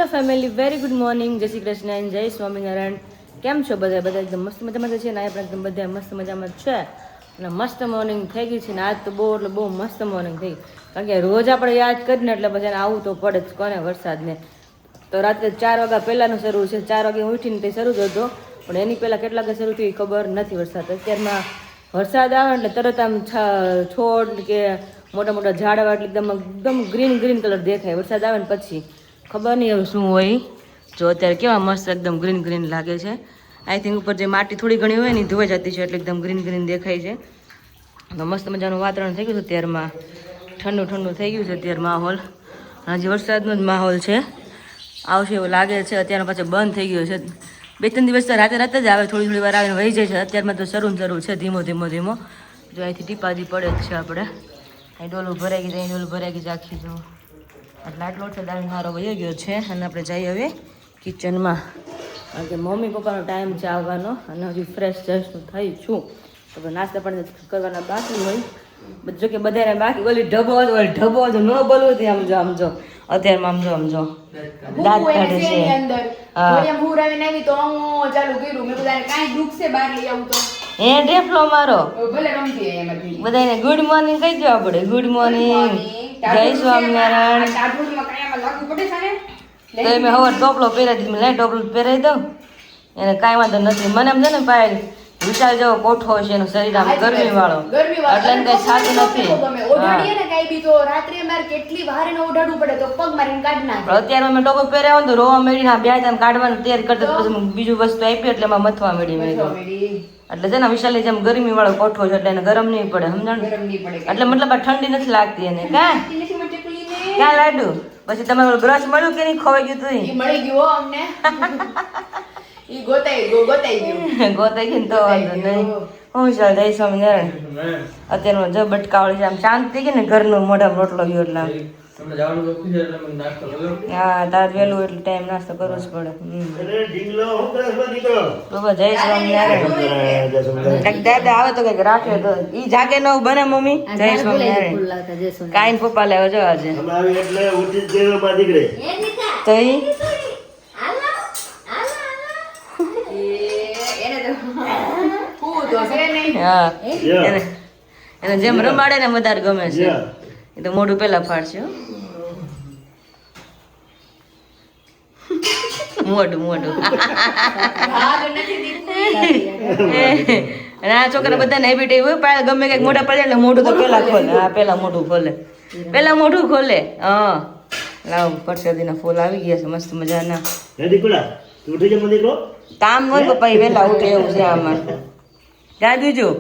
Hello family, very good morning, જય શ્રી કૃષ્ણ, જય સ્વામિનારાયણ. કેમ છો બધા? બધા એકદમ મસ્ત મજામાં છે ને? આપણે એકદમ બધા મસ્ત મજામાં છે અને મસ્ત મોર્નિંગ થઈ ગઈ છે ને આજ તો બહુ એટલે બહુ મસ્ત મોર્નિંગ થઈ. કારણ કે રોજ આપણે યાદ કરીને એટલે પછી એને આવવું તો પડે જ કોને વરસાદને. તો રાત્રે 4 વાગ્યા પહેલાંનું શરૂ છે. 4 વાગે ઉઠીને તે શરૂ જ હતો, પણ એની પહેલાં કેટલા વાગે શરૂ થયું એ ખબર નથી. અત્યારમાં વરસાદ આવે એટલે તરત આમ છોડ કે મોટા મોટા ઝાડવા એકદમ એકદમ ગ્રીન ગ્રીન કલર દેખાય. વરસાદ આવે ને પછી ખબર નહીં હવે શું હોય. જો અત્યારે કેવા મસ્ત એકદમ ગ્રીન ગ્રીન લાગે છે. આઈ થિંક ઉપર જે માટી થોડી ઘણી હોય ને ધોવાઈ જતી છે એટલે એકદમ ગ્રીન ગ્રીન દેખાય છે. તો મસ્ત મજાનું વાતાવરણ થઈ ગયું છે. અત્યારમાં ઠંડુ ઠંડુ થઈ ગયું છે અત્યારે માહોલ. હજી વરસાદનો જ માહોલ છે, આવશે એવું લાગે છે. અત્યાર પાછળ બંધ થઈ ગયો છે. 2-3 દિવસ તો રાતે રાતે જ આવે, થોડી થોડી વાર આવીને વહી જાય છે. અત્યારમાં તો શરૂ છે ધીમો ધીમો ધીમો. જો અહીંથી ટીપાજી પડે જ છે. આપણે અહીં ડોલું ભરાઈ ગઈ, અહીં ડોલું ભરાઈ ગઈ આખી. જો એટલે આટલો છે દાળ મારો વહી ગયો છે અને આપણે જઈએ હવે કિચનમાં. કારણ કે મમ્મી પપ્પાનો ટાઈમ છે આવવાનો અને હજી ફ્રેશ જસ્ટ થઈ છું. તો નાસ્તા પણ કરવાના બાકી હોય. જો કે બધાને બાકી ઓલી ઢબો તો ન બોલવું હતી. આમ જો અત્યારમાં આમ જો દાંત કાઢે છે. હે ઢેફલો મારો બધાને ગુડ મોર્નિંગ કહી દો. આપણે ગુડ મોર્નિંગ, જય સ્વામિનારાયણ. તો મેં હવે ટોપલો પહેરાવી દીધી. મેં ટોપલો પહેરાવી દઉં એને કાંઈ વાંધો નથી. મને એમ છે ને પાય વિચાર જેવો કોઠો છે એનું શરીર આમ ગરમી વાળો એટલે એને કઈ સાચું નથી. અત્યારે મેં ટોપો પહેર્યા હોય તો રોવા મેળીને બે time કાઢવાનું તૈયાર કરતા પછી બીજું વસ્તુ આપી એટલે એમાં મથવા મળી મેં એટલે છે ને વિશાલી જેમ ગરમી વાળો કોઠો છે એટલે એને ગરમ નહીં પડે, સમજણ? એટલે મતલબ ઠંડી નથી લાગતી એને. ક્યાં લાડુ? પછી તમે બ્રશ મળ્યું કે નહીં? ખવાઈ ગયું તું? મળી ગયું અમને. ગોતાઈ ગયું તો વાંધો નહીં. હું ચાલ જય સ્વામિનારાયણ. અત્યારમાં જો બટકાવાળી છે આમ શાંત થઈ ગઈ ને ઘરનું મોઢામાં રોટલો ગયો એટલે હા તાર વહેલું એટલે ટાઈમ નાસ્તો કરવો જ પડે. બાબા જય સ્વામિનારાયણ. દાદા આવે તો કઈક રાખે તો ઈ જાગે ન બને મમ્મી. જય સ્વામિનારાયણ. કાઈ પપ્પા લેવા જો આજે તો ઈ એને જેમ રમાડે ને વધારે ગમે છે. એ તો મોઢું પેલા ફાડશે. મોઢું અને આ છોકરા બધાને હેબિટ એવી હોય ગમે કઈક મોઢા પડે એટલે મોઢું તો પેલા ખોલે. હા પેલા મોઢું ખોલે. હા લાવ પરસેદીના ફૂલ આવી ગયા છે મસ્ત મજાના. કામ હોય પપ્પા વેલા ઉઠે એવું છે આમાં. ત્યાં બીજું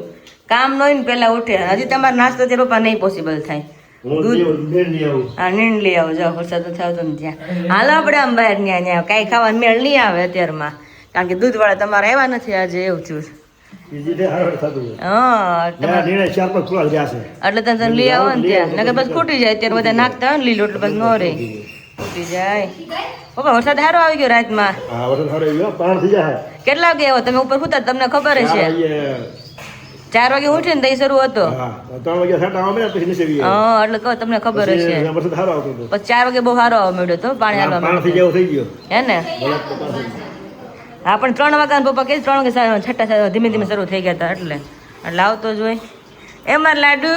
કામ ન હોય ને પેલા ઉઠે. હજી તમારે નાસ્તો છે પપ્પા નહીં પોસિબલ થાય. હા નીણ લઈ આવો. જાઓ વરસાદ નથી આવતો ને ત્યાં. હાલો આપણે આમ બહાર ત્યાં કાંઈ ખાવાનું મેળ નહીં આવે અત્યારમાં. કારણ કે દૂધ વાળા તમારે આવ્યા નથી આજે એવું થયું. એટલે તમે લઈ આવો ને ત્યાં નકર પછી ખૂટી જાય. અત્યારે બધા નાખતા હોય ને લીલો એટલે પછી ન રહે, ખૂટી જાય. પપ્પા વરસાદ સારો આવી ગયો રાતમાં. કેટલા વાગે આવ્યો? તમે ઉપર સુતા તમને ખબર છે? 4 વાગે ઉઠી ને તઈ શરૂ હતો. હા એટલે કહો તમને ખબર હશે. પછી 4 વાગે બહુ સારો આવવા મળ્યો હતો. પાણી આવવા હે ને? હા પણ 3 વાગ્યા પપ્પા કે 3 વાગે છઠ્ઠા ધીમે ધીમે શરૂ થઈ ગયા હતા એટલે આવતો જ હોય. એમાં લાડુ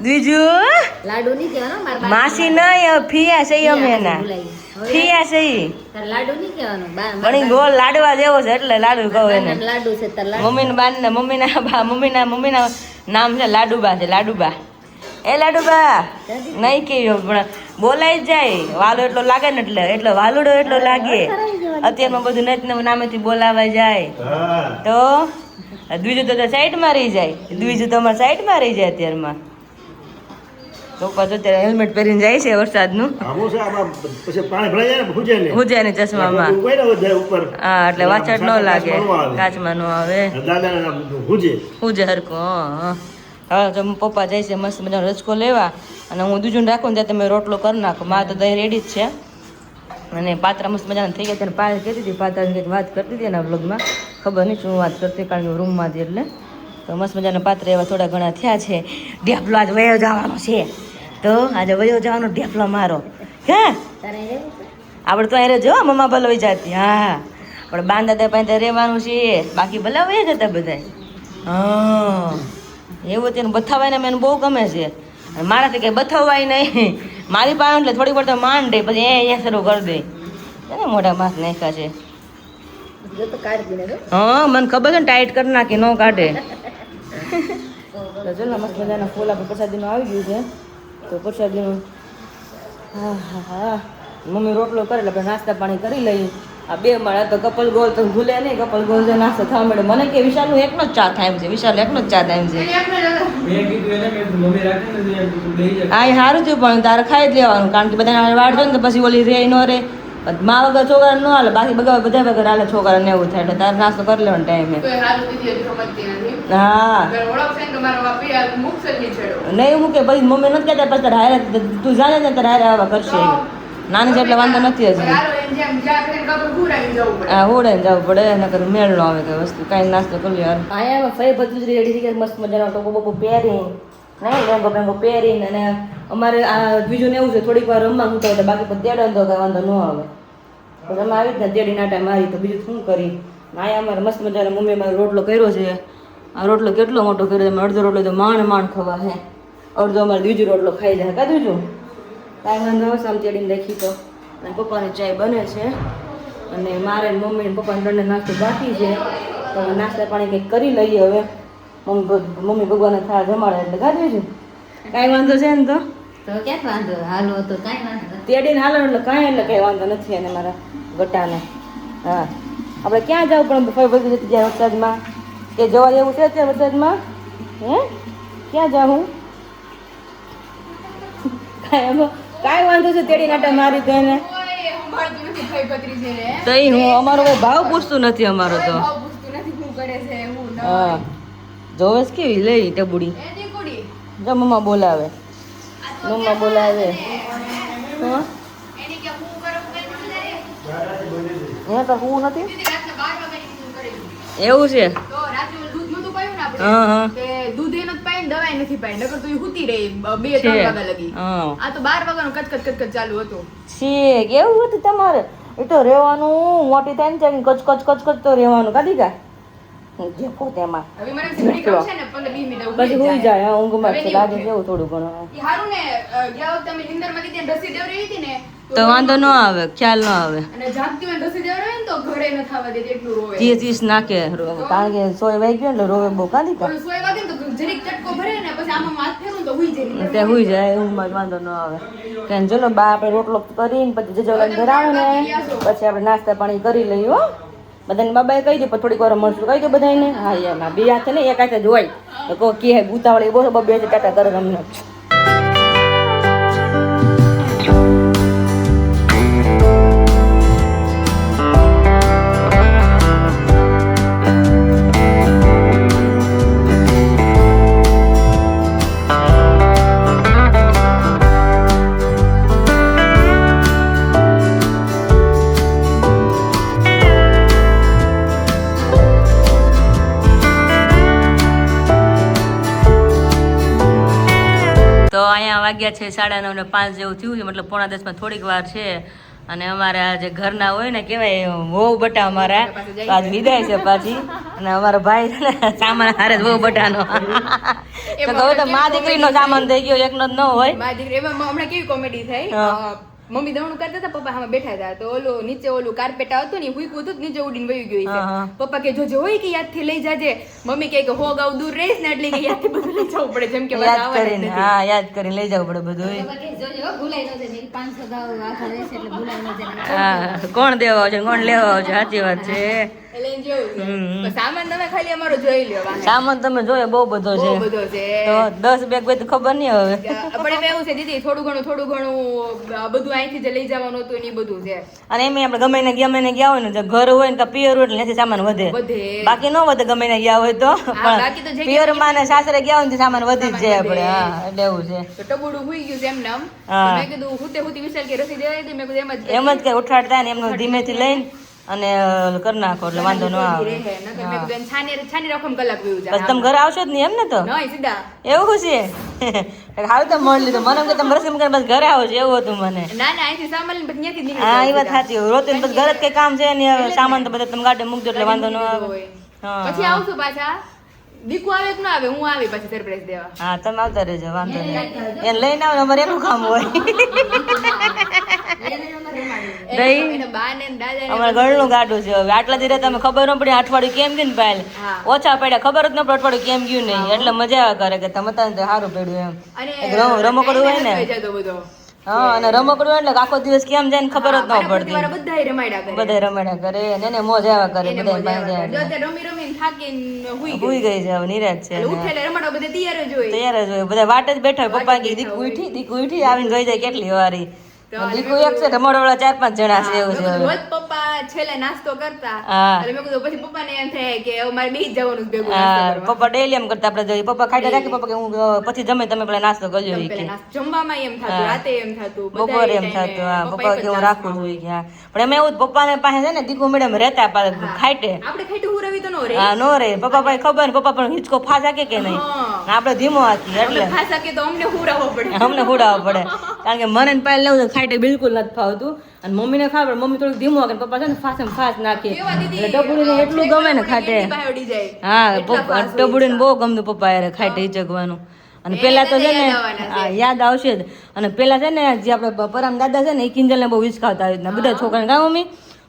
બીજું લાડુ નહીં કહેવાનો માસી નહીં ફિયા છે અમે એના ફિયા છે પણ ગોળ લાડવા જેવો છે એટલે લાડુ કહું એને. મમ્મીના નામ છે લાડુબા. એ લાડુબા નહીં કેવું પણ બોલાઈ જાય. વાલો એટલો લાગે ને એટલે વાલુડો એટલો લાગે. અત્યારમાં બધું નથી નામેથી બોલાવા જાય તો બીજું તો સાઈડમાં રહી જાય. બીજું તમારે સાઈડમાં રહી જાય. અત્યારમાં પપ્પા તો અત્યારે હેલ્મેટ પહેરીને જાય છે વરસાદનું. હુજાય ને ચશ્મામાં. હા એટલે વાછળ ન લાગે, કાચમાં ન આવે, હુજે હરકો. હા તો પપ્પા જાય છે મસ્ત મજાનો રચકો લેવા અને હું દૂજું રાખું ને ત્યાં તમે રોટલો કરી નાખો. માં તો દહીં રેડી જ છે અને પાત્રા મસ્ત મજાના થઈ ગયા. તેને પાછી કહેતી હતી પાત્રાની કંઈક વાત કરતી હતી એના બ્લોગમાં. ખબર નહીં શું વાત કરતી કારણ કે રૂમમાં હતી એટલે. તો મસ્ત મજાના પાત્ર એવા થોડા ઘણા થયા છે. ઢેફલો આજ વયો જવાનો છે તો આજે વયો જવાનો ઢેફલો મારો. ક્યાં આપણે તો અહીં જો મમ્મા ભલે વહી જતી હા પણ બાંધા ત્યાં પાસે રહેવાનું છે બાકી ભલે વહી જતા બધા હા એવું તેને બથાવાય ને મને બહુ ગમે છે મારાથી કંઈ બથાવાય નહીં મારી પાસે એટલે થોડીક વાર તો માંડ દે પછી અહીંયા શરૂ કરી દે એને મોટા માસ નાખ્યા છે હા મને ખબર છે ને ટાઈટ કરી નાખી ન કાઢે તો ચલો મસ્ત મજાના ફૂલ આપણે પ્રસાદીનું આવી ગયું છે તો પ્રસાદીનું હા હા હા મમ્મી રોટલો કરે એટલે આપણે નાસ્તા પાણી કરી લઈએ આ બે માળા તો કપલ ગોલ તો ભૂલે નહીં કપલ ગોલ જો નાસ્તો થવા મળે મને કે વિશાલનું એકનો જ ચા થાય એમ છે વિશાલ એકનો જ ચા થાય એમ છે હા એ સારું થયું પણ તારે ખાઈ જ લેવાનું કારણ કે બધા વાડ જો ને તો પછી ઓલી રે ન રે મા વગર છોકરા ન હાલે બાકી બધા વગર હાલે છોકરાને એવું થાય એટલે તારે નાસ્તો કરી લેવાનો ટાઈમે હા નહીં મૂકે પછી મમ્મી નથી કહેતા પછી તારે હારે તું જાણે ને તારે હારે આવા કરશે નાની છે એટલે વાંધો નથી હજી હા હોડાઈને જવું પડે નકર મેળ ન આવે કઈ વસ્તુ કાંઈ નાસ્તો કરી લે અહીંયા ફઈ બધું જ રેડી થઈ ગયા મસ્ત મજાનો ટોપો બોપો પહેરી નહીં લેંગો બેંગો પહેરીને અને અમારે આ બીજું ને એવું છે થોડીક વાર રમવા મૂકતા હોય બાકી પણ તેડે તો કાંઈ વાંધો ન આવે પણ અમે આવી જ ને તેડી નાટા મારી તો બીજું શું કરી અહીંયા અમારે મસ્ત મજાનો મમ્મી મારો રોટલો કર્યો છે આ રોટલો કેટલો મોટો કર્યો છે અડધો રોટલો તો માંડ ખવા હે અડધો અમારે બીજો રોટલો ખાઈ જાય કાધું છું કાંઈ વાંધો હવે સામ તેડીને રાખી તો અને પપ્પાની ચાય બને છે અને મારે મમ્મી ને પપ્પાને બંને નાસ્તો બાકી છે તો નાસ્તા પાણી કંઈક કરી લઈએ હવે મમ્મી ભગવાનને થા જમાડે એટલે ગાધવી છું કાંઈ વાંધો છે ને તો ક્યાં વાંધો હાલો તો કાંઈ વાંધો તેડીને હાલો એટલે કાંઈ વાંધો નથી અને મારા ગટાને હા આપણે ક્યાં જવું પણ ફરી બધી જતી જાય વરસાદમાં કે જવા જેવું છે અત્યારે વરસાદમાં હે ક્યાં જાઉં કાંઈ વાંધો છે તેડી નાટા મારી તો એને તો હું અમારો કોઈ ભાવ પૂછતું નથી અમારો તો હા જોવેશ કેવી લઈ ટબુડી જો મમ્મા બોલાવે હા એ તો હું નથી એવું છે દૂધ એનો પાઈ દવાઈ નથી પાઈ નકર તો હુતી રહી 2-3 વાગ્યા લગી આ તો 12 વાગ્યાનો કચકચ ચાલુ હતો છે કેવું હતું તમારે એ તો રહેવાનું મોટી થાય ને કચ તો રહેવાનું કાઢી કા દેખો તેમાં હવે મને ઘડી કામ છે ને 15-20 મિનિટ પછી હોઈ જાય ઊંઘમાં છે લાગે જેવું થોડું ઘણું ઈ હારું ને ગયા વખતે અમે નિંદરમાં લીધી ને રસી દેવરી હતી ને તો વાંધો ન આવે ખ્યાલ ન આવે અને જાગતી હોય રસી દેવરી ને તો ઘરે ન થવા દે એટલું રોવે 30 નાખે કારણ કે 100 વાગી ગયો એટલે રોવે બહુ કાઢી કા 100 વાગે તો જરીક ચટકો ભરે ને પછી આમાં માથ ફેરું તો હુઈ જાય તે હુઈ જાય ઊંઘમાં વાંધો ન આવે કે ચલો બા આપણે રોટલો કરીને પછી જજોલા ધરાવે ને પછી આપણે નાસ્તા પાણી કરી લઈએ હો બધાને બાબાએ કહી દે પણ થોડીક વાર મળશું કહી દો બધાને હા એમાં બે હાથે ને એક હાથે જોવાય તો કહો કે ઉતાવળી બોલો બે ટાટા કરે અમને તો અહીંયા વાગ્યા છે 9:30 ને 5 જેવું થયું છે મતલબ 9:45 થોડીક વાર છે અને અમારા જે ઘરના હોય ને કહેવાય વહુ બટા અમારા આજ વિદાય છે પાછી અને અમારો ભાઈ છે ને સામાન હારે વહુ બટાનો તો કહું તો મા દીકરીનો સામાન થઈ ગયો એકનો જ ન હોય મા દીકરી એમાં હમણાં કેવી કોમેડી થઈ મમ્મી દવણું કરતા હતા પપ્પા સામે બેઠા હતા તો ઓલું નીચે ઓલું કાર્પેટ હતું ને હુઈકું હતું નીચે ઉડીને વયું ગયું છે પપ્પા કે જોજે હોય કે યાદ થી લઈ જાજે મમ્મી કે હો ગાવ દૂર રહીશ ને એટલે કે યાદ થી બધું લઈ જવું પડે જેમ કે યાદ કરીને હા યાદ કરીને લઈ જવું પડે બધું હા કોણ દેવા આવશે કોણ લેવા આવશે સાચી વાત છે સામાન તમે ખાલી અમારો જોઈ લ્યો સામાન તમે જોયો બહુ બધો છે તો 10 બેગ તો ખબર નહીં હવે પણ એવું છે દીદી થોડું ઘણું બધું અહીંથી જે લઈ જવાનું હતું એ બધું છે અને એમ આપણે ગમે ને ગયા હોય ને તો ઘર હોય ને તો પિયર હોય એટલે સામાન વધે બાકી ન વધે ગમે ને ગયા હોય તો પણ પિયર માં ને સાસરે ગયા હોય તો સામાન વધી જ જાય આપણે હા એટલે એવું છે તો ટબુડું હુઈ ગયું છે એમને મેં કીધું હુતી વિશાલ કે રસી દેવાય દે મેં કીધું એમ જ કે ઉઠાડતા ને એમનો ધીમેથી લઈને અને કરી નાખો એટલે વાંધો ન આવે છાની રકમ કલાક વયું જાય બસ તમે ઘરે આવશો જ નહીં એમ ને તો સીધા એવું છે હારું તો મળી લીધું મને એમ કે તમે રસી મૂકીને બસ ઘરે આવો છો એવું હતું મને ના ના અહીંથી સામાન લઈને પછી ત્યાંથી નીકળી હા એ જાવ વાત સાચી રોતી બસ ઘરે જ કઈ કામ છે ને સામાન તો બધા તમે ગાડે મૂકજો એટલે વાંધો ન આવે હા પછી આવશું પાછા દીકુ આવે કે ના આવે હું આવી પછી સરપ્રાઈઝ દેવા હા તમે આવતા રહેજો વાંધો નહીં એને લઈને આવો અમારે એનું કામ હોય દહીં એના બા ને દાદા અમારે ઘરનું ગાડું છે હવે આટલા દિવસ તમે ખબર ન પડી અઠવાડિયું કેમ ગયું ને પાયલ હા. ઓછા પડ્યા ખબર જ ન પડે અઠવાડિયું કેમ ગયું નહીં એટલે મજા આવે કરે કે તમે તો સારું પડ્યું અને એમ રમકડું હોય ને થઈ જતો બધો હા અને રમકડું હોય એટલે આખો દિવસ કેમ જાય ને ખબર જ ન પડતી મારા બધાય રમાડ્યા કરે બધા રમણા કરે અને એને મોજ આવ્યા કરે એને બધા મજા આવે. પાસે જો તે રમી રમીને થાકીને હુઈ ગઈ ભૂઈ ગઈ છે હવે નિરાશ છે એટલે ઉઠે એટલે રમાડવા બધે તૈયાર જ હોય તૈયાર જ હોય બધા વાટ જ બેઠા હોય પપ્પા કે દીકુ ઉઠી આવીને જોઈ જાય કેટલી વારી દીકુ એક છે રમડવાળા 4-5 જણા છે એવું છે મેં કીધું, હવે રોજ પપ્પા છેલ્લે નાસ્તો કરતા હા. એટલે મેં કીધું પછી પપ્પાને એમ થાય કે હવે મારે બેસી જવાનું છે ભેગું હા નાસ્તો કરવા. પપ્પા ડેલી એમ કરતા આપણે જોઈએ પપ્પા ખાઈ રાખી પપ્પા કે હું પછી જમે તમે પેલા નાસ્તો કરજો ઈ કે પેલા નાસ્તો જમવામાં એમ થતું રાતે એમ થતું બપોરે એમ બધાય થતું હા ટાઈમે પપ્પા કે હું રાખું છું ઈ કે હા પણ એમ એવું જ પપ્પાને પાસે છે ને દીકુ મેડમ રહેતા ખાઈટે આપણે ખાઈટું હુરવી તો નો રે હા નો રે પપ્પા પાસે ખબર ને પપ્પા પણ હિંચકો ફાસ હાકે કે નહીં હા. આપણે ધીમો હાકી એટલે આપણે ખાસા કે તો અમને હુરાવવો પડે અમને હુડાવવા પડે કારણ કે મને પાયલ લેવું તો ખાઈટે બિલકુલ નથી ફાવતું અને મમ્મીને ખાવ મમ્મી થોડુંક ધીમું હાકે પપ્પા છે ને ફાસ ફાસ નાખે કેવા દીદી, એટલે ટપુડીને એટલું ગમે ને ખાટે કેટલી બહાર ઉડી જાય. હા એટલા fast હોય ટપુડીને બહુ ગમતું પપ્પા યારે ખાઈટે હિચકવાનું અને એને પેલા તો છે ને યાદ આવવાના છે. હા, યાદ આવશે જ અને પેલા છે ને જે આપણે પરમ દાદા છે ને એ કિંજલ ને બહુ વિસકાવતા આવી રીતના બધા છોકરાને કા મમ્મી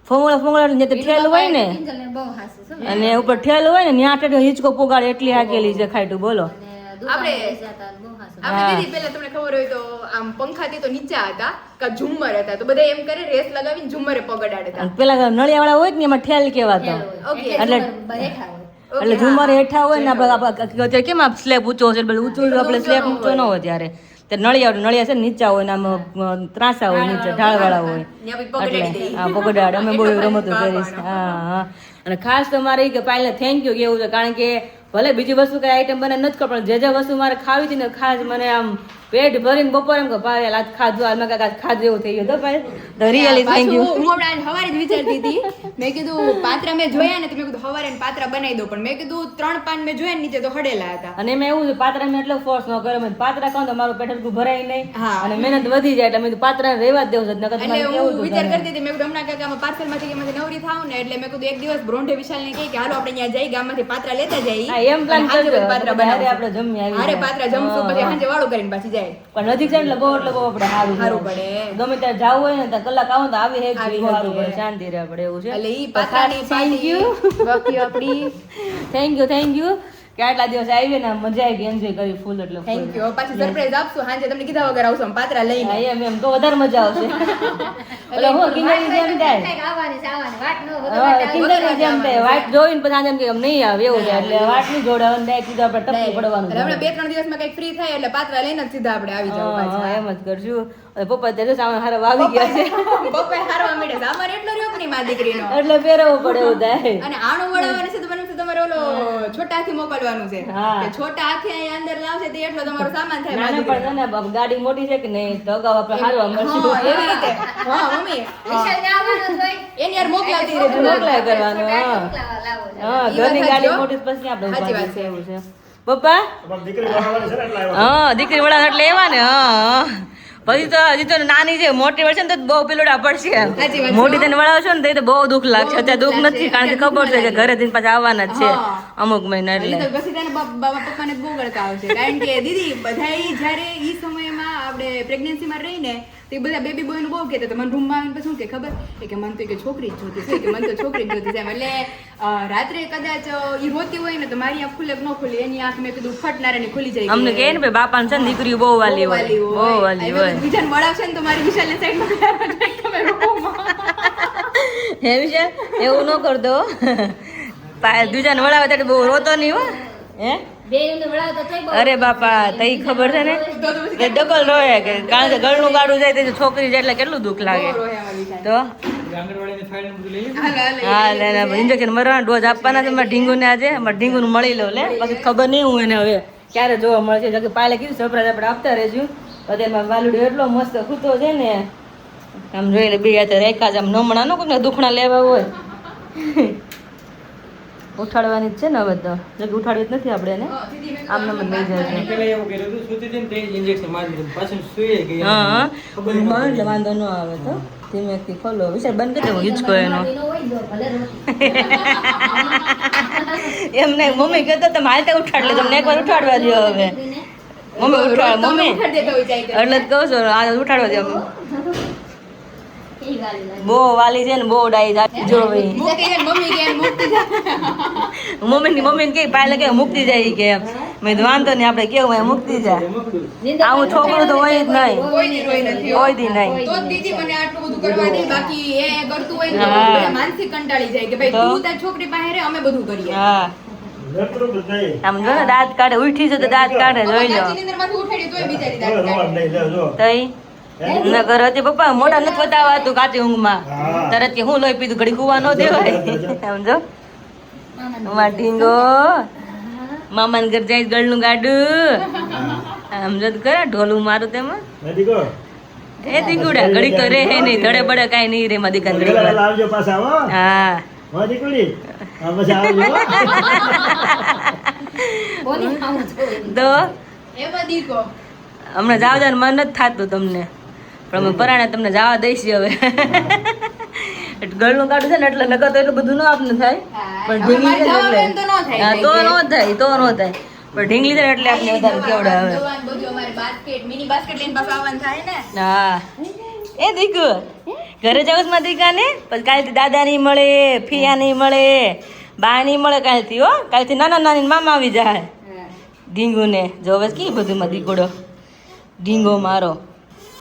ફોંગળા એટલે જે ઠેલ હોય ને કિંજલને બહુ હાસું છે. અને ઉપર ઠેલ હોય ને ત્યાં ઠેઠ હિંચકો પોગાડે એટલી હાકેલી છે ખાઈટું બોલો અને દુકાને લઈ જતા બહુ હાસું. આપણે દીદી પેલા તમને ખબર હોય તો આમ પંખાથી તો નીચે હતા કા ઝુમ્મર હતા તો બધા એમ કરે રેસ લગાવીને ઝુમ્મરે પગડાડતા અને પેલા નળિયાવાળા હોય ને એમાં ઠેલ કહેવાતો ઓકે. એટલે બેઠા હોય. એટલે ઝુમર હેઠા હોય ને આપણે અત્યારે કેમ આ સ્લેબ ઊંચો છે એટલે ઊંચું આપણે સ્લેબ ઊંચો ન હોય ત્યારે નળિયા છે નીચા હોય ને આમ ત્રાસા હોય નીચે ઢાળવાળા હોય ત્યાં પછી પગડાડી એટલે દઈ. હા પગડાડ અમે બહુ એટલો રમતો ભાઈ કરીશ હા હા અને ખાસ તો મારે ઈ કે પાયલને થેન્ક યુ કેવું છે કારણ કે ભલે બીજી વસ્તુ કઈ આઈટમ બને નથી ખબર પણ જે વસ્તુ મારે ખાવી હતી ને ખાસ મને આમ પેટ ભરીને બપોરે એમ કે ભાઈ આજ ખાધું આજ મેં કાંઈક ખાધું એવું થઈ ગયું તો ભાઈ તો રિયલી થેન્ક યુ પાછું હું હમણાં સવારે જ વિચારતી હતી મેં કીધું પાત્રા મેં જોયા ને તો મેં કીધું સવારે ને પાત્રા બનાવી દો પણ મેં કીધું 3 પાન મેં જોયા ને નીચે તો હડેલા હતા અને એમાં એવું છે પાત્રા મેં એટલો ફોર્સ ન કર્યો મેં પાત્રા ખાઉં તો મારું પેટ હરખું ભરાય નહીં હા. અને મહેનત વધી જાય એટલે મેં કીધું પાત્રા રહેવા જ દેવું છે નકર એટલે તમારે કેવું હું હતું વિચાર તને? કરતી હતી મેં કીધું હમણાં કાકામાં પાર્સલમાંથી એમાંથી નવરી થાવ ને એટલે મેં કીધું એક દિવસ બ્રોન્ઢે વિશાલને કહી કે હાલો આપણે ત્યાં જઈ ગામમાંથી પાત્રા લેતા જઈએ હા એમ પ્લાન અને સાંજે કરજો પાત્રા હારે બનાવશું. આપણે જમી આવી હારે પાત્રા જમશું પછી સાંજે વાળું કરીને પાછી જાય પણ નજીક છે એટલે બહુ આપણે સારું સારું છે. પડે. ગમે ત્યારે જવું હોય ને ત્યાં કલાક આવો ને તો આવી હેક આવી સારું શકે. પડે શાંતિ રહે પડે એવું છે એટલે ઈ તો પાત્રાની ખાસ thank you. બાકી આપણી થેન્ક યુ કે આટલા દિવસ આવી ને મજા આવી એન્જોય કરી ફૂલ એટલે full. થેન્ક યુ પાછી સરપ્રાઈઝ આપશું સાંજે તમને કીધા વગર આવશું આમ પાત્રા લઈને હા, એમ તો વધારે મજા આવશે એટલે હું કિન્નરી જેમ થાય કંઈક આવવાની છે, આવવાની. વાટ ન વગર હા, વાટ આવી. કિન્નરી જેમ થાય વાટ જોઈને પછી આમ કે નહીં આવે એવું થાય એટલે વાટ નહીં જોડે અને direct સીધા આપણે ટપકી પડવાનું એટલે હમણાં 2-3 દિવસમાં કંઈક ફ્રી થાય એટલે પાત્રા લઈને જ સીધા આપણે આવી જાવ હા, પાછા એમ જ કરશું અને પપ્પા ત્યારે સામે હારા વાવી ગયા છે પપ્પાએ હારવા માંડે છે અમારે એટલો રહ્યો કે નહીં મા દીકરીનો એટલે પહેરવું પડે એવું થાય અને આણું વડાવવાનું છે તો બનશે તમારે ઓલો છોટા હાથી મોકલવાનું છે હા. કે છોટા હાથી અહીંયા અંદર લાવશે તે એટલો તમારો સામાન થાય મા નાના દીકરીનો. પણ છે ને ગાડી મોટી છે કે નહીં તો અગાઉ આપણે હારવા હા, મળશું એવી રીતે હા મમ્મી વિશાલને આવવાનું જ હોય. એની યાર મોકલાવતી રહેજો મોકલાય કરવાનું હા મોકલાવા લાવો છે. હા ઈ ઘરની વાત ગાડી સાચી હો. મોટી તો પછી આપણે સાચી વાત છે. એવું છે પપ્પા તમારી દીકરી ભણાવવાની છે ને એટલે આવ્યા. હા દીકરી વડા એટલે એવા ને હા પછી તો હજી તો નાની છે મોટી વર્ષે ને તો બહુ પેલોડા પડશે સાચી વાત છે. મોટી તેને વડાવશો ને તો બહુ દુઃખ લાગશે અત્યારે દુઃખ લાગશે. નથી કારણ કે ખબર છે કે ઘરે જઈને પાછા આવવાના જ છે હા. અમુક મહિના હજી એટલે તો પછી તને બાબા પપ્પાને બહુ ગળકા આવશે કારણ કે દીદી બધાય જ્યારે ઈ સમયમાં આપણે પ્રેગ્નન્સીમાં રહીને તો ઈ બધા બેબી બોયનું બહુ કહેતા હતા મને રૂમમાં આવીને પછી શું કે ખબર એ કે મને તો કે છોકરી જ જોતી છે કે મને તો છોકરી જ જોતી છે એમ. એટલે રાત્રે કદાચ ઈ રોતી હોય ને તો મારી આંખ ખુલે કે ન ખુલે એની આંખ મેં કીધું ફટનારાની ખુલી જાય અમને કહે ને ભાઈ બાપાને છે ને દીકરીઓ બહુ વાલી હોય બહુ વાલી હોય બીજાને વળાવશે ને તો મારી વિશાલને સાઈડમાં બેસાડવા જોઈએ તમે રૂમમાં. હે વિશાલ એવું ન કરતો બીજાને વડાવે ત્યારે બહુ રોતો નહીં હો હે બેયને વળાવો તો તોય બહુ. અરે બાપા તઈ ખબર છે ને કે ડબલ રોય કે કારણ કે ગળનું ગાડું જાય તો છોકરી જાય એટલે કેટલું દુઃખ લાગે બહુ રોહે અમારી વિશાલ. તો હાલો, હાલો. હા લે ઇન્જેક્શન મરવાના ડોઝ આપવાના છે મારા ઢીંગુને આજે મારા ઢીંગુનું મળી લો લે પછી ખબર નહીં હું એને હવે ક્યારે જોવા મળશે જો કે પાલે કીધું સરપ્રાઈઝ આપણે આપતા રહેશું અત્યારમાં વાલુડો એટલો મસ્ત ખૂતો છે ને આમ જોઈને બે હાથે રેખા છે આમ નમણા ન કોઈ દુખણા લેવા હોય ઉઠાડવાની જ છે ને હવે તો જો કે ઉઠાડવી જ નથી આપણે એને દીદી મેં આમ નામ જ લઈ જાય છે પેલા એવું કર્યું હતું સુતી હતી ને તે ઇન્જેક્શન મારી દીધું પાછું સુઈ ગઈ હા એટલે વાંધો ન આવે તો ધીમેથી ખોલો વિચાર બંધ કરી દેવો હિંચકો એનો એનો હોય જો, ભલે રોટી. એમ નહીં મમ્મી કહેતો તમે હાલતે ઉઠાડ લે તમને એકવાર ઉઠાડવા દો હવે મમ્મી ઉઠાડ મમ્મી ઉઠાડી દેતા હોય જાય એટલે જ કહું છું આ ઉઠાડવા દો ઈ વાલી લાગે. બહુ વાલી છે ને બહુ ડાઈ જાય જો ભાઈ મૂકી જાય મમ્મી કે મુક્તિ જાય મમ્મીને કે પાયલે કે મુક્તિ જાય કે એમ મેં કીધું વાંધો નહીં આપણે કેવું હોય મુક્તિ જાય નિંદર આવું છોકરું તો હોય જ નહીં કોઈ દી રોઈ નથી કોઈ દી નહીં તો જ દીદી મને આટલું બધું કરવા દે બાકી એ કરતું હોય ને તો હા. બધા માનસિક કંટાળી જાય કે ભાઈ તો? તું તાર છોકરી પાસે રહે અમે બધું કરીએ હા નકરું જ નહીં. આમ જો ને દાંત કાઢે ઉઠી છે તો દાંત કાઢે જોઈ લો કાચી નીંદરમાંથી ઉઠાડી તોય બિચારી કોઈ દાંત રવાડ નહીં, લે જો. તઈ નગર હતી પપ્પા મોટા નથી બતાવાતું કાચી ઊંઘમાં હા. તરત કે હું લોહી પીધું ઘડી કુવા ન દેવાય સમજો માર ઢીંગો મામાને ઘર જાય ગળનું ગાડું સમજો તો ખરા ઢોલું મારું તેમાં નથી કહો. એ દીકુડા ઘડી તો રે હે નહીં ધડે બડે કાંઈ નહીં રે માં દીકરા ઘડી પેલા વાર. વેલા આવજો પાછા, હો. હા હો, દીકરી. હા, પછી આવજો, હો. કોની ખાવું જોઈએ? તો એમાં દીકો હમણાં જવા જવાનું મન નથી થતું તમને પણ અમે પરાણે તમને જવા દઈશી હવે ગળનું કાઢું છે ને એટલે નકર તો એટલું બધું ન આપને થાય પણ ઢીંગલી છે ને એટલે તો ન થાય હા, તો ન થાય તો ન થાય પણ ઢીંગલી છે ને એટલે આપણે વધારે કેવડાવે દવાનું બધું અમારે બાસ્કેટ મિની બાસ્કેટ લઈને પાછું આવવાનું થાય ને હા એ દીકુ ઘરે જાઉં છું મારા દીકાને પછી કાલથી દાદા નહીં મળે ફિયા નહીં મળે બા નહીં મળે કાલથી હો કાલથી નાના નાની મામા આવી જાય ઢીંગુને જો હવે કી બધું માં દીકડો ઢીંગો મારો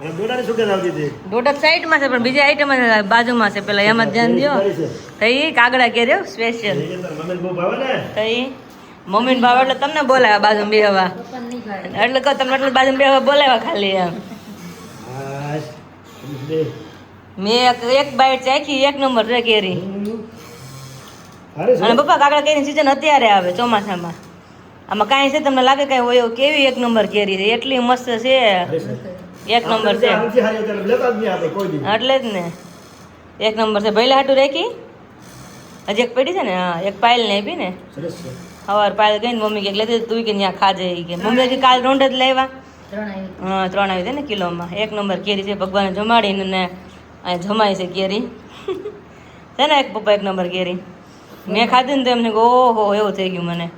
એ દોડાની સુગંધ આવતી હતી. દોઢ સાઈડમાં છે પણ બીજી આઈટમ બાજુમાં છે પેલા એમાં ધ્યાન દો કરી છે. તઈ કાગડા કેર્યો સ્પેશિયલ એ તો મમ્મીને બહુ ભાવે ને. તઈ મમ્મીને ભાવ એટલે તમને બોલાવ્યા બાજુમાં બેહવા પપ્પાને નહીં ભાવે. એટલે કહો તમને એટલે બાજુમાં બેહવા બોલાવ્યા ખાલી એમ હાશ. બે. મેં એક બાઈટ ચાખી એક નંબર રે કેરી હારી છે. અને પપ્પા કાકડા કેરીની સિઝન અત્યારે આવે ચોમાસામાં આમાં કાંઈ છે તમને લાગે કાંઈ હોય એવું કેવી એક નંબર કેરી છે એટલી મસ્ત છે હારી છે. એક નંબર છે આમથી હારી અત્યારે લેતા જ નહીં આપણે કોઈ દી. એટલે જ ને એક નંબર છે ભૈલા હાટું રાખી હજી એક પડી છે ને હા એક પાયલ ને આપી ને સરસ છે. સવાર પાયલ ગઈ ને મમ્મી કે લેતી તું કે ત્યાં ખાજે ઈ કે મમ્મી હજી કાલ રોંડ જ લાવ્યા ત્રણ આવી. હા 3 આવી છે ને કિલોમાં એક નંબર કેરી છે ભગવાને જમાડીને ને અહીંયા જમાય છે કેરી છે ને એક પપ્પા એક નંબર કેરી મેં ખાધી ને તો એમને કે ઓહો એવું થઈ ગયું મને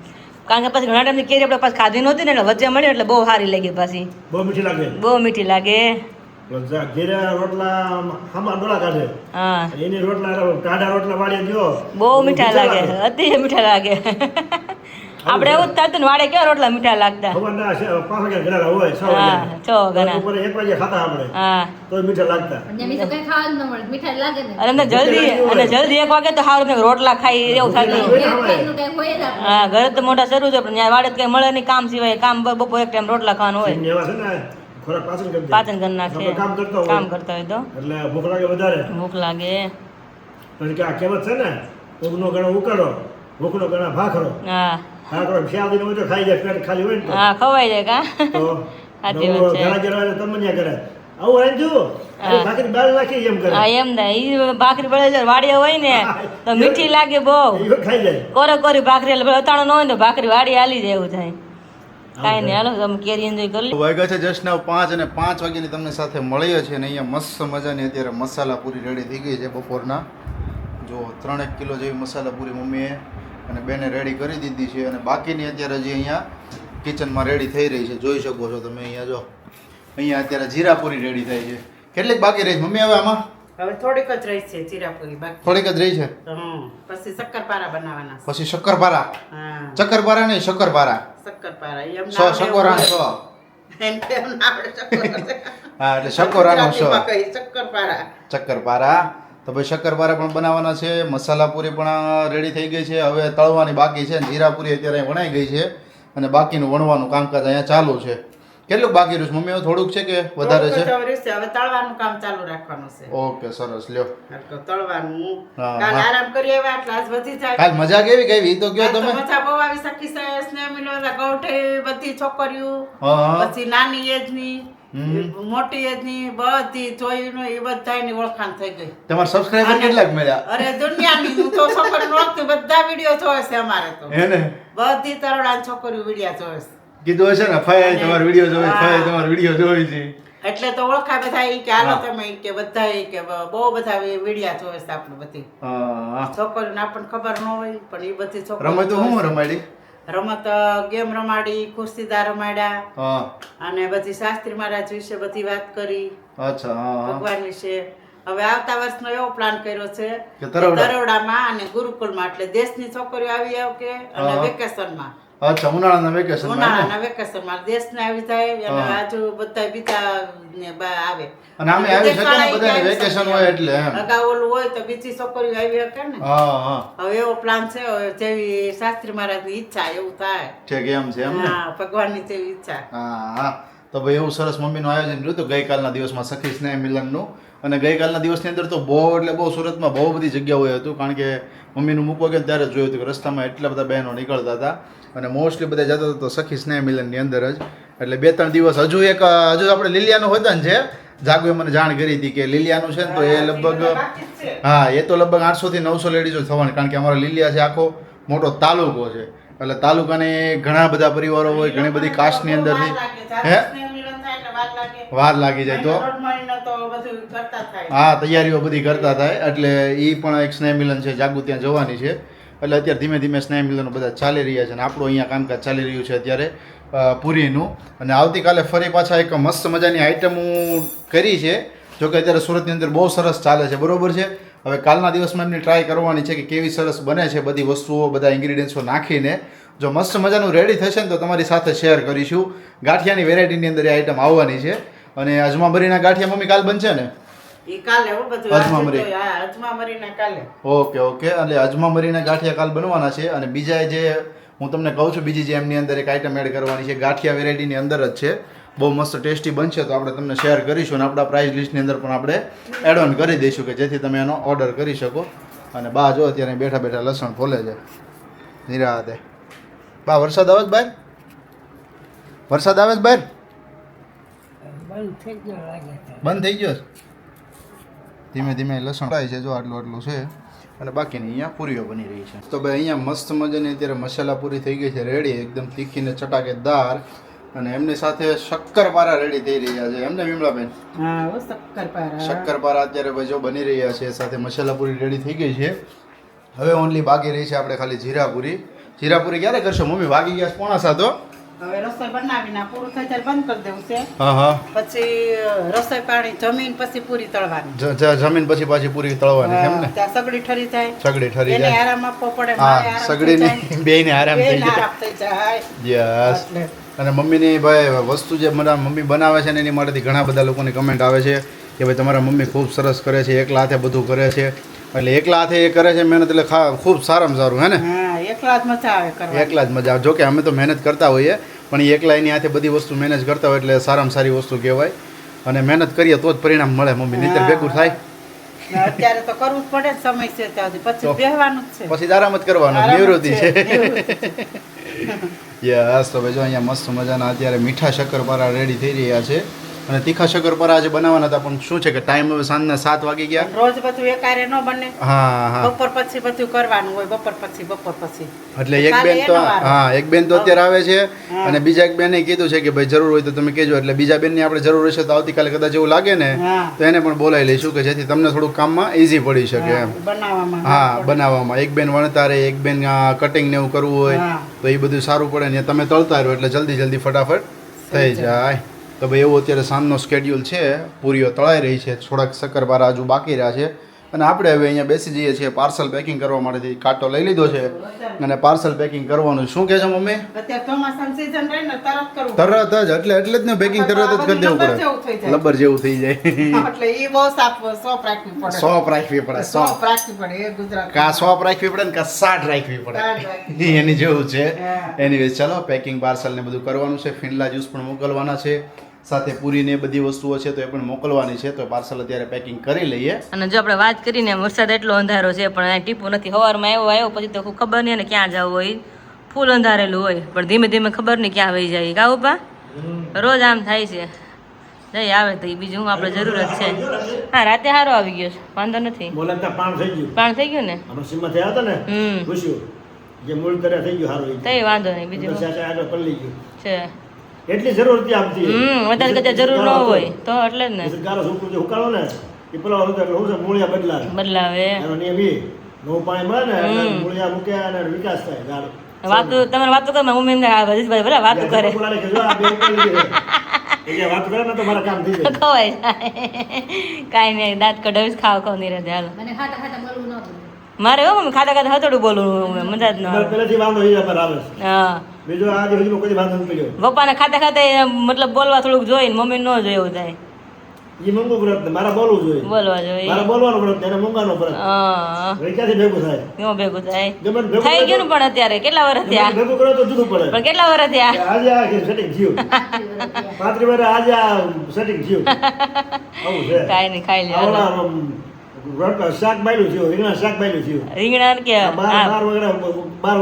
કારણ કે પછી ઘણા ટાઈમની કેરી આપણે પાછી ખાધી નહોતી ને એટલે વચ્ચે મળી એટલે બહુ સારી લાગી પાછી બહુ મીઠી લાગે. બહુ મીઠી લાગે ઘેરે રોટલા હામાં ડોળા કાઢે. હા એની રોટલા ટાઢા રોટલા વાળીને જો. બહુ મીઠા લાગે અતિ મીઠા લાગે આપણે એવું જ થતું ને વાડે કેવા રોટલા મીઠા લાગતા ખબરના છે, 5 વાગ્યા ઘરેલા હોય, 6 હા વાગ્યા. 6 ગણા બપોરે 1 વાગ્યે ખાતા આપણે. હા તોય મીઠા લાગતા. પણ ત્યાં બીજું કંઈ ખાવાનું ન મળે. મીઠાઈ લાગે ને. અને જલ્દી 1 વાગે તો સારું રોટલા ખાઈ એવું થતું એક ટાઈમનું કંઈ હોય જ આપણે. હા ઘરે તો મોટા શરૂ છે પણ ત્યાં વાડે કઈ મળે નહીં કામ સિવાય કામ બપોર એક ટાઈમ રોટલા ખાવાનું હોય એવા છે ને ખોરાક પાચન કરી દે. પાચન કરી નાખે આપણે કામ કરતા હોય. કામ કરતા હોય તો એટલે ભૂખ લાગે વધારે. ભૂખ લાગે પછી કે આ કહેવત છે ને, ઊંઘનો ગણો ઉકાળો, ભૂખનો ગણો ભાખરો. હા ભાખરો ખ્યાલ દીનો હોય તો ખાઈ જાય, પેટ ખાલી હોય ને તો. હા ખવાઈ જાય કા તો સાચી વાત છે. ઘણા ઘેર હોય તો તમન્યા કરે, આવું રાંધજો, અરે ભાખરી બાર નાખી એમ કરે. હા એમ થાય ઈ ભાખરી પડે છે વાડિયા હોય ને તો મીઠી લાગે બહુ એ ખાઈ જાય. કોરી ભાખરી એટલે અતાણો ન હોય ને તો ભાખરી વાડી હાલી જાય એવું થાય કાંઈ નહીં હાલો તમે કેરી એન્જોય કરી લો વાગ્યા છે જસ્ટ નાવ 5 અને 5 વાગ્યાની તમને સાથે મળીએ છીએ અને અહીંયા મસ્ત મજાની અત્યારે મસાલા પૂરી રેડી થઈ ગઈ છે બપોરના જો 3 કિલો જેવી મસાલા પૂરી મમ્મીએ અને બેને રેડી કરી દીધી છે અને બાકીની અત્યારે હજી અહીંયા કિચનમાં રેડી થઈ રહી છે જોઈ શકો છો તમે અહીંયા જો અહીંયા અત્યારે જીરા પૂરી રેડી થાય છે કેટલીક બાકી રહી છે મમ્મી હવે આમાં હવે થોડીક જ રહી છે ચીરાપુરી બાકી થોડીક જ રહી છે પછી શક્કરપારા બનાવવાના છે. પછી શક્કરપારા હા ચક્કરપારા નહીં શક્કરપારા શક્કરપારા એમ સો શક્કરાનો સો એમ ના આવડે શક્કર. હા એટલે શક્કરાનો સો ગુજરાતીમાં કહી શક્કરપારા. ચક્કરપારા તો ભાઈ શક્કરપારા પણ બનાવવાના છે મસાલા પૂરી પણ રેડી થઈ ગઈ છે હવે તળવાની બાકી છે જીરા પૂરી અત્યારે વણાઈ ગઈ છે અને બાકીનું વણવાનું કામકાજ અહીંયા ચાલુ છે કેટલું બાકી રહ્યું છે મમ્મી હવે થોડુંક છે કે વધારે છે થોડુંક જ હવે રહેશે. હવે તળવાનું કામ ચાલુ રાખવાનું છે. ઓકે સરસ લ્યો હરખું તળવાનું હા, કાલ હા. આરામ કરી આવ્યા એટલે આજ વધી જાય. કાલ મજા કેવી કેવી ઈ તો કયો આજ તો તમે મજા બહુ આવી. સખી સ્નેહ મિલન ગૌઠે બધી છોકરીઓ હા હા પછી નાની એજની મોટી એજની બધી જોયું એ બધાની ઓળખાણ થઈ ગઈ. તમારા સબસ્ક્રાઇબર કેટલાક મળ્યા અરે દુનિયાની હું તો છોકરીને ઓળખતી બધા વિડીયો જોવે છે અમારે તો. હે ને બધી તરોડાની છોકરીઓ વિડીયો જોવે છે. કીધું હશે ને ફાય તમારો વિડીયો જોઈ ફાય તમારો વિડીયો જોઈ છે એટલે તો ઓળખાય બધા ઈ કે હાલો તમે ઈ કે બધા ઈ કે બહુ બધા વિડીયો જોવે છે આપણે બધી હા છોકરીઓને આપણને ખબર ન હોય પણ એ બધી રમે તો છોકરીઓ હું રમાડી રમત ગેમ રમાડી, કુસ્તીદાર રમાડ્યા હા અને બધી શાસ્ત્રી મહારાજ વિશે બધી વાત કરી, અચ્છા હા ભગવાન વિશે. હવે આવતા વર્ષનો એવો પ્લાન કર્યો છે કે કે તરોડા. તરોડામાં અને ગુરુકુળમાં એટલે દેશની છોકરીઓ આવી આવે કે અને હા. વેકેશનમાં અચ્છા ઉનાળાના વેકેશન ઉનાળાના વેકેશનમાં દેશને આવી જાય અને હા. આજુ બધા બીજા ને આવે અને આમે આવી શકે ને બધાને વેકેશન હોય એટલે એમ અગાઉ ઓલું હોય તો બીજી છોકરીઓ આવી શકે ને. હા હા હવે એવો પ્લાન છે હવે જેવી શાસ્ત્રી મહારાજની ઈચ્છા એવું થાય. ઠીક એમ છે એમ ને હા ભગવાનની તેવી ઈચ્છા. હા હા તો ભાઈ એવું સરસ મમ્મીનું આયોજન રહ્યું હતું ગઈકાલના દિવસમાં સખી સ્નેહ મિલનનું. અને ગઈકાલના દિવસની અંદર તો બહુ એટલે બહુ સુરતમાં બહુ બધી જગ્યાઓએ હતું કારણ કે મમ્મીનું મૂકવા ગયા ત્યારે જ જોયું હતું કે રસ્તામાં એટલા બધા બહેનો નીકળતા હતા અને મોસ્ટલી બધા જતા હતા તો સખી સ્નેહ મિલનની અંદર જ. એટલે 2-3 દિવસ હજુ આપણે લીલિયાનું હતા ને છે જાગુએ મને જાણ કરી હતી કે લીલિયાનું છે ને તો એ લગભગ હા એ તો લગભગ 800 થી 900 લેડીઝો થવાની કારણ કે અમારો લીલિયા છે આખો મોટો તાલુકો છે એટલે તાલુકાને ઘણા બધા પરિવારો હોય ઘણી બધી કાસ્ટની અંદરથી હે વાર લાગી જાય તો હા તૈયારીઓ બધી કરતા થાય એટલે એ પણ એક સ્નેહ મિલન છે જાગુ ત્યાં જવાની છે એટલે અત્યારે ધીમે ધીમે સ્નેહ મિલનો બધા ચાલી રહ્યા છે અને આપણું અહીંયા કામકાજ ચાલી રહ્યું છે અત્યારે પૂરીનું. અને આવતીકાલે ફરી પાછા એક મસ્ત મજાની આઈટમ હું કરી છે જોકે અત્યારે સુરતની અંદર બહુ સરસ ચાલે છે બરોબર છે. હવે કાલના દિવસમાં એમની ટ્રાય કરવાની છે કે કેવી સરસ બને છે બધી વસ્તુઓ બધા ઇન્ગ્રીડિયન્ટ્સો નાખીને. જો મસ્ત મજાનું રેડી થશે ને તો તમારી સાથે શેર કરીશું. ગાંઠિયાની વેરાયટીની અંદર એ આઈટમ આવવાની છે અને અજમાબરીના ગાંઠિયા મમ્મી કાલ બનશે ને અજમામરીના કાલે. ઓકે ઓકે એટલે અજમામરીના ગાંઠિયા કાલ બનવાના છે. અને બીજા જે હું તમને કહું છું બીજી જે એમની અંદર એક આઈટમ એડ કરવાની છે ગાંઠિયા વેરાયટીની અંદર જ છે બહુ મસ્ત ટેસ્ટી બનશે તો આપણે તમને શેર કરીશું અને આપણા પ્રાઇસ લિસ્ટની અંદર પણ આપણે એડ ઓન કરી દઈશું કે જેથી તમે એનો ઓર્ડર કરી શકો. અને બા જો અત્યારે બેઠા બેઠા લસણ ફોલે છે નિરાતે. બા વરસાદ આવે છે બહાર? વરસાદ આવે છે બહાર? બંધ થઈ ગયો ધીમે ધીમે લસણ થાય છે જો આટલું આટલું છે અને બાકીની અહીંયા પૂરીઓ બની રહી છે. તો ભાઈ અહીંયા મસ્ત મજાની અત્યારે મસાલા પૂરી થઈ ગઈ છે રેડી એકદમ તીખી ને ચટાકેદાર અને એમની સાથે શક્કરપારા રેડી થઈ રહ્યા છે એમને વિમલાબેન? હા હો શક્કરપારા. શક્કરપારા અત્યારે ભાઈ જો બની રહ્યા છે સાથે મસાલા પૂરી રેડી થઈ ગઈ છે. હવે ઓનલી બાકી રહી છે આપણે ખાલી જીરાપુરી. જીરાપુરી ક્યારે કરશો મમ્મી? વાગી ગયા 6:45. હવે રસોઈ બનાવીને પૂરું થાય ત્યારે બંધ કરી દેવું છે. હા હા પછી રસોઈ પાણી જમીન પછી પૂરી તળવાની. જમીન પછી પાછી પૂરી તળવાની એમ ને? ત્યાં સગડી ઠરી જાય, સગડી ઠરી એને જાય આરામ આપવો પડે, હા મારે આરામ થઈ સગડીને જાય. બેયને આરામ થઈ બેયને જાય આરામ થઈ જાય. યસ. એટલે અને મમ્મીની ભાઈ વસ્તુ જે મારા મમ્મી બનાવે છે ને એની માટેથી ઘણા બધા લોકોની કમેન્ટ આવે છે કે ભાઈ તમારા મમ્મી ખૂબ સરસ કરે છે એકલા હાથે બધું કરે છે એટલે એકલા હાથે એ કરે છે મહેનત એટલે ખૂબ સારામાં સારું હે ને? હા એકલા જ મજા આવે કરવા. એકલા જ મજા આવે. જોકે અમે તો મહેનત કરતા હોઈએ પણ એ એકલા એની હાથે બધી વસ્તુ મેનેજ કરતા હોય એટલે સારામાં સારી વસ્તુ કહેવાય અને મહેનત કરીએ તો જ પરિણામ મળે મમ્મી નહીંતર ભેગું થાય અત્યારે તો કરવું જ પડે ને સમય છે ત્યાં સુધી. પછી બેહવાનું જ છે. પછી આરામ જ કરવાનો આરામ જ નિવૃત્તિ છે નિવૃત્તિ. યસ. તો ભાઈ જો અહીંયા મસ્ત મજાના અત્યારે મીઠા શક્કરપારા રેડી થઈ રહ્યા છે અને તીખા શક્કરપારા આજે બનાવવાના હતા પણ શું છે કે ટાઈમ હવે સાંજના 7 વાગી ગયા. રોજ બધું એકારે ન બને. હા હા બપોર પછી બધું કરવાનું હોય. બપોર પછી એટલે એક બેન તો હા એક બેન તો અત્યારે આવે છે હા. અને બીજા એક બેને કીધું છે કે ભાઈ જરૂર હોય તો તમે કહેજો એટલે બીજા બેનની આપણે જરૂર હશે તો આવતીકાલે કદાચ એવું લાગે ને હા. તો એને પણ બોલાવી લઈશું કે જેથી તમને થોડુંક કામમાં ઇઝી પડી શકે એમ. બનાવવામાં હા બનાવવામાં એક બેન વણતારે એક બેન કટિંગ ને એવું કરવું હોય હા. તો એ બધું સારું પડે ને તમે તળતા રહો એટલે જલ્દી ફટાફટ થઈ જાય. તો ભાઈ એવું અત્યારે સાંજનો સ્કેડ્યુલ છે પૂરીઓ તળાઈ રહી છે થોડાક શક્કરપારા હજુ બાકી રહ્યા છે અને આપણે હવે અહીંયા બેસી જઈએ છીએ પાર્સલ પેકિંગ કરવા માટેથી કાંટો લઈ લીધો છે અને પાર્સલ પેકિંગ કરવાનું. શું કહે છે મમ્મી? અત્યારે ચોમાસાની season રહી ને તરત કરવું. તરત જ એટલે જ ને પેકિંગ તરત જ કરી દેવું પડે લબર જેવું થઈ જાય એટલે એ બહુ સોપ રાખવી પડે. સોપ રાખવી પડે સોપ રાખવી પડે એ ગુજરાત. કા સોપ રાખવી પડે ને કા સાટ રાખવી પડે એની જેવું છે. હા. એનીવેઝ ચાલો પેકિંગ પાર્સલ ને બધું કરવાનું છે. ફિનલા જ્યુસ પણ મોકલવાના છે સાથે પૂરીને બધી વસ્તુઓ છે તો એ પણ મોકલવાની છે તો પાર્સલ અત્યારે પેકિંગ કરી લઈએ. અને જો આપણે વાત કરીને વરસાદ એટલો અંધારો છે પણ આ ટીપું નથી. સવારમાં આવ્યો પછી તો ખબર નહીં ને ક્યાં જવું હોય ફૂલ અંધારેલું હોય પણ ધીમે ધીમે ખબર નહીં ક્યાં વહી જાય. કા ઉપા રોજ આમ થાય છે જઈ આવે તો ઈ બીજું હું આપણે જરૂરત છે. હા રાતે સારો આવી ગયો છે, વાંધો નથી. બોલે ત્યાં પાણ થઈ ગયું પણ થઈ ગયું ને આપણે સીમા થયા હતા ને પૂછ્યું જે મૂળ કર્યા થઈ ગયું સારું તઈ વાંધો નહીં બીજું શું આગળ પલ્લી ગયું છે. એટલી જરૂર હતી આમથી વધારે કદાચ જરૂર ન હોય તો એટલે જ ને ગારો છોકરું જે ઉકાળો ને એ પેલો હતો એટલે હું છે મૂળિયા બદલાવે બદલાવે. એનો નિયમ ઈ નવું પાણી મળે ને એટલે મૂળિયા મૂક્યા અને વિકાસ થાય ગારો વાતું તમારે વાતું કરે મમ્મી એમને ભજીશભાઈ ભલે વાતું કરે બોલાવે કે જો આ બે ઉકાળી ગઈ છે. એટલે વાત કરે ને તો મારા કામ થઈ જાય ખવાય જાય કાંઈ નહીં દાંત કઢાવીશ ખાવ ખાવ નહીં રહે હાલો. મને ખાતા ખાતા બોલવું ન ગમે. મારે એવું મમ્મી ખાતા ખાતા હતોડું બોલવું મજા જ ન મારે આવે. પહેલેથી વાંધો એ પર આવે છે હા બીજો આજે સુધી કોઈ વાંધો નથી પડ્યો પપ્પાને ખાતા ખાતા મતલબ બોલવા થોડુંક જોઈને મમ્મી ન જોઈએ એવું થાય. એ મંગુ વ્રત ને મારા બોલવું જોઈએ બોલવા જોઈએ મારા બોલવાનું વ્રત ને એને મૂંગાનું વ્રત હા હવે ક્યાંથી ભેગું થાય કેવું ભેગું થાય ગમે તે ભેગું થઈ ગયું ને પણ અત્યારે કેટલા વર્ષ ગમે તે થયા ભેગું કરો તો જુદું પડે પણ કેટલા વર્ષ થયા આજે આ સેટિંગ થયું 35 વર્ષ આજે આ સેટિંગ થયું આવું છે કાંઈ નહીં ખાઈ લે હાલો. આવડા શાક બાયલું થયું રીંગણા શાક બાયલું થયું રીંગણા ને કે બાર હા બાર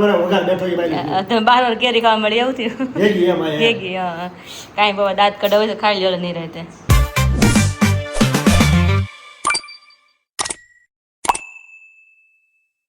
વગર વઘાર બેઠો એ બાયલું થયું તમે 12 વાર કેરી ખાવા મળી એવું થયું ભેગી એમ આ કાંઈ બાબા દાંત કઢાવે તો ખાઈ લો નહીં રહેતે.